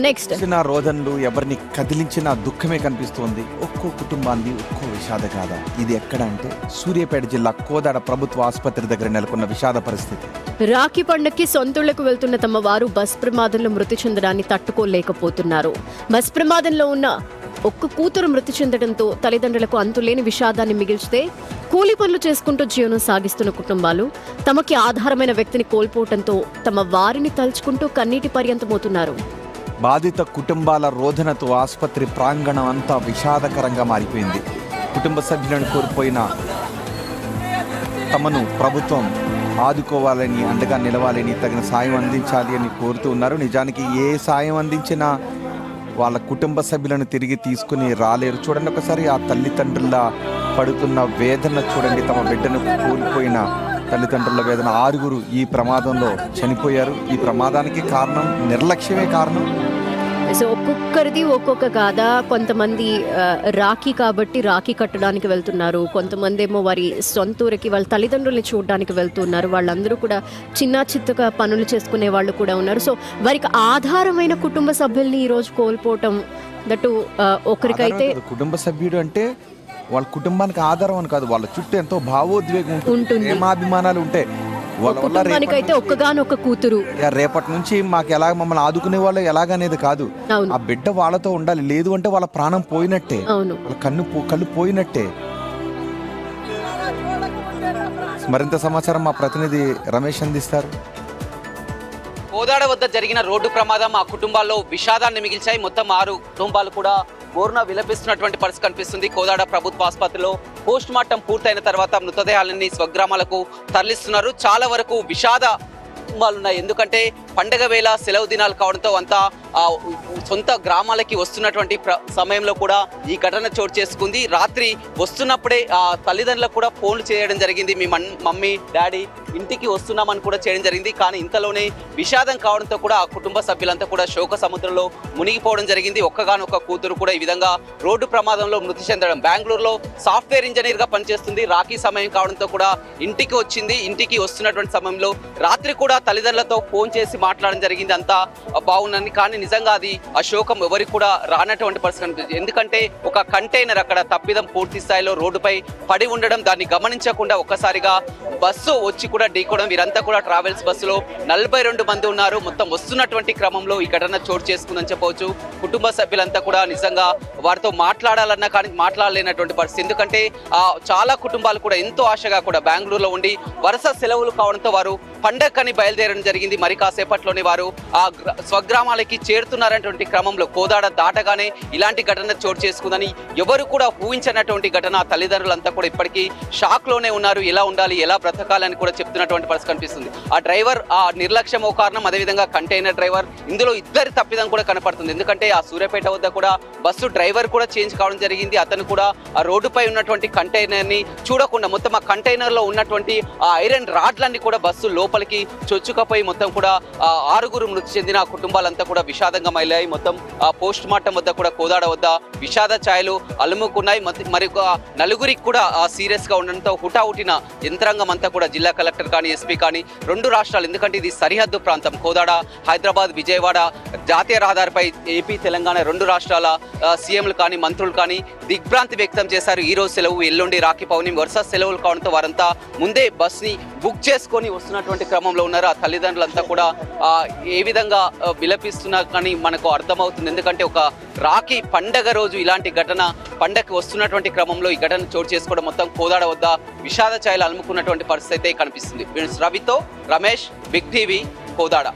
Next చిన్న రోదనలు ఎవరిని కదిలించిన దుఃఖమే కనిపిస్తోంది. ఒక్కో కుటుంబాన్ని ఒక్కో విషాద గాథ. ఇది ఎక్కడ అంటే సూర్యాపేట జిల్లా కోదాడ ప్రభుత్వ ఆసుపత్రి దగ్గర నెలకొన్న విషాద పరిస్థితి. రాఖీ పండుగకి సొంతూళ్లకు వెళ్తున్న తమ వారు బస్ ప్రమాదంలో మృతి చెందడాన్ని తట్టుకోలేకపోతున్నారు. బస్ ప్రమాదంలో ఉన్న ఒక్క కూతురు మృతి చెందడంతో తల్లిదండ్రులకు అంతులేని విషాదాన్ని మిగిల్చితే కూలీ పనులు చేసుకుంటూ జీవనం సాగిస్తున్న కుటుంబాలు తమకి ఆధారమైన వ్యక్తిని కోల్పోవడంతో తమ వారిని తలుచుకుంటూ కన్నీటి పర్యంతమవుతున్నారు. బాధిత కుటుంబాల రోదనతో ఆసుపత్రి ప్రాంగణం అంతా విషాదకరంగా మారిపోయింది. కుటుంబ సభ్యులను కోల్పోయిన తమను ప్రభుత్వం ఆదుకోవాలని, అండగా నిలవాలని, తగిన సాయం అందించాలి అని కోరుతూ ఉన్నారు. నిజానికి ఏ సాయం అందించినా వాళ్ళ కుటుంబ సభ్యులను తిరిగి తీసుకుని రాలేరు. చూడండి ఒకసారి ఆ తల్లిదండ్రుల పడుతున్న వేదన చూడండి. తమ బిడ్డను కోల్పోయిన తల్లిదండ్రుల వేదన. 6 ఈ ప్రమాదంలో చనిపోయారు. ఈ ప్రమాదానికి కారణం నిర్లక్ష్యమే కారణం. సో ఒక్కొక్కరిది ఒక్కొక్క గాథ. కొంతమంది రాఖీ కాబట్టి రాఖీ కట్టడానికి వెళ్తున్నారు, కొంతమంది ఏమో వారి సొంతూరికి వాళ్ళ తల్లిదండ్రుల్ని చూడడానికి వెళ్తున్నారు. వాళ్ళందరూ కూడా చిన్న చిత్తగా పనులు చేసుకునే వాళ్ళు కూడా ఉన్నారు. సో వారికి ఆధారమైన కుటుంబ సభ్యుల్ని ఈరోజు కోల్పోవటం దట్టు ఒకరికైతే కుటుంబ సభ్యుడు అంటే వాళ్ళ కుటుంబానికి ఆధారం అని కాదు, వాళ్ళ చుట్టూ ఎంతో భావోద్వేగం ఉంటుంది, ప్రేమాభిమానాలు ఉంటాయి. కుటుంబానికైతే ఒక్కగానొక్క కూతురు. రేపటి నుంచి మాకు ఎలా మమ్మల్ని ఆదుకునే వాళ్ళు ఎలాగనేది కాదు, ఆ బిడ్డ వాళ్ళతో ఉండాలి. లేదు అంటే వాళ్ళ ప్రాణం పోయినట్టే, వాళ్ళ కళ్ళు పోయినట్టే. మరింత సమాచారం మా ప్రతినిధి రమేష్ అందిస్తారు. కోదాడ వద్ద జరిగిన రోడ్డు ప్రమాదం ఆ కుటుంబాల్లో విషాదాన్ని మిగిల్చాయి. మొత్తం 6 కుటుంబాలు కూడా బోర్న విలపిస్తున్నటువంటి పరిస్థితి కనిపిస్తుంది. కోదాడ ప్రభుత్వ ఆసుపత్రిలో పోస్ట్ మార్టం పూర్తయిన తర్వాత మృతదేహాలన్నీ స్వగ్రామాలకు తరలిస్తున్నారు. చాలా వరకు విషాద కుటుంబాలున్నాయి. ఎందుకంటే పండగ వేళ సెలవు దినాలు కావడంతో అంతా సొంత గ్రామాలకి వస్తున్నటువంటి సమయంలో కూడా ఈ ఘటన చోటు చేసుకుంది. రాత్రి వస్తున్నప్పుడే తల్లిదండ్రులకు కూడా ఫోన్లు చేయడం జరిగింది. మీ మమ్మీ డాడీ ఇంటికి వస్తున్నామని కూడా చేయడం జరిగింది. కానీ ఇంతలోనే విషాదం కావడంతో కూడా ఆ కుటుంబ సభ్యులంతా కూడా శోక సముద్రంలో మునిగిపోవడం జరిగింది. ఒక్కగానొక్క కూతురు కూడా ఈ విధంగా రోడ్డు ప్రమాదంలో మృతి చెందడం. బెంగళూరులో సాఫ్ట్వేర్ ఇంజనీర్గా పనిచేస్తుంది. రాఖీ సమయం కావడంతో కూడా ఇంటికి వచ్చింది. ఇంటికి వస్తున్నటువంటి సమయంలో రాత్రి కూడా తల్లిదండ్రులతో ఫోన్ చేసి మాట్లాడడం జరిగింది. అంతా బాగుందని. కానీ నిజంగా అది ఆ శోకం ఎవరికి కూడా రానటువంటి పరిస్థితి కనిపిస్తుంది. ఎందుకంటే ఒక కంటైనర్ అక్కడ తప్పిదం పూర్తి స్థాయిలో రోడ్డుపై పడి ఉండడం, దాన్ని గమనించకుండా ఒక్కసారిగా బస్సు వచ్చి కూడా ఢీకోవడం. వీరంతా కూడా ట్రావెల్స్ బస్సులో 42 మంది ఉన్నారు. మొత్తం వస్తున్నటువంటి క్రమంలో ఈ ఘటన చోటు చేసుకుందని చెప్పవచ్చు. కుటుంబ సభ్యులంతా కూడా నిజంగా వారితో మాట్లాడాలన్నా కానీ మాట్లాడలేనటువంటి పరిస్థితి. ఎందుకంటే చాలా కుటుంబాలు కూడా ఎంతో ఆశగా కూడా బెంగళూరులో ఉండి వరుస సెలవులు కావడంతో వారు పండగని బయలుదేరడం జరిగింది. మరి కాసేపట్లోనే వారు ఆ స్వగ్రామాలకి చేరుతున్నారనేటువంటి క్రమంలో కోదాడ దాటగానే ఇలాంటి ఘటన చోటు చేసుకుందని ఎవరు కూడా ఊహించినటువంటి ఘటన. తల్లిదండ్రులంతా కూడా ఇప్పటికీ షాక్ లోనే ఉన్నారు. ఎలా ఉండాలి, ఎలా బ్రతకాలని కూడా చెప్తున్నటువంటి పరిస్థితి కనిపిస్తుంది. ఆ డ్రైవర్ ఆ నిర్లక్ష్యం ఓ కారణం, అదేవిధంగా కంటైనర్ డ్రైవర్, ఇందులో ఇద్దరి తప్పిదం కూడా కనపడుతుంది. ఎందుకంటే ఆ సూర్యాపేట వద్ద కూడా బస్సు డ్రైవర్ కూడా చేంజ్ కావడం జరిగింది. అతను కూడా ఆ రోడ్డుపై ఉన్నటువంటి కంటైనర్ ని చూడకుండా మొత్తం ఆ కంటైనర్ లో ఉన్నటువంటి ఆ ఐరన్ రాడ్లన్నీ కూడా బస్సు లోపలికి చొచ్చుకపోయి మొత్తం కూడా 6 మృతి చెందిన కుటుంబాలంతా కూడా విషాదంగా మైలాయి. మొత్తం పోస్ట్ మార్టం వద్ద కూడా కోదాడ వద్ద విషాద ఛాయలు అలుముకున్నాయి. మరి 4 కూడా సీరియస్ గా ఉండడంతో హుటాహుటిన యంత్రాంగం అంతా కూడా జిల్లా కలెక్టర్ కానీ ఎస్పీ కానీ 2 రాష్ట్రాలు, ఎందుకంటే ఇది సరిహద్దు ప్రాంతం కోదాడ, హైదరాబాద్, విజయవాడ జాతీయ రహదారిపై ఏపీ తెలంగాణ 2 రాష్ట్రాల సీఎంలు కానీ మంత్రులు కానీ దిగ్భ్రాంతి వ్యక్తం చేశారు. ఈ రోజు సెలవు, ఎల్లుండి రాఖీ పౌర్ణమి, వరుస సెలవులు కావడంతో వారంతా ముందే బస్ ని బుక్ చేసుకొని వస్తున్నటువంటి క్రమంలో ఉన్నారు. ఆ తల్లిదండ్రులంతా కూడా ఏ విధంగా విలపిస్తున్నా కానీ మనకు అర్థమవుతుంది. ఎందుకంటే ఒక రాఖీ పండగ రోజు ఇలాంటి ఘటన, పండగకి వస్తున్నటువంటి క్రమంలో ఈ ఘటన చోటు చేసుకోవడం మొత్తం కోదాడ వద్ద విషాద ఛాయలు అలుముకున్నటువంటి పరిస్థితి అయితే కనిపిస్తుంది. రవితో రమేష్, బిగ్ టీవీ, కోదాడ.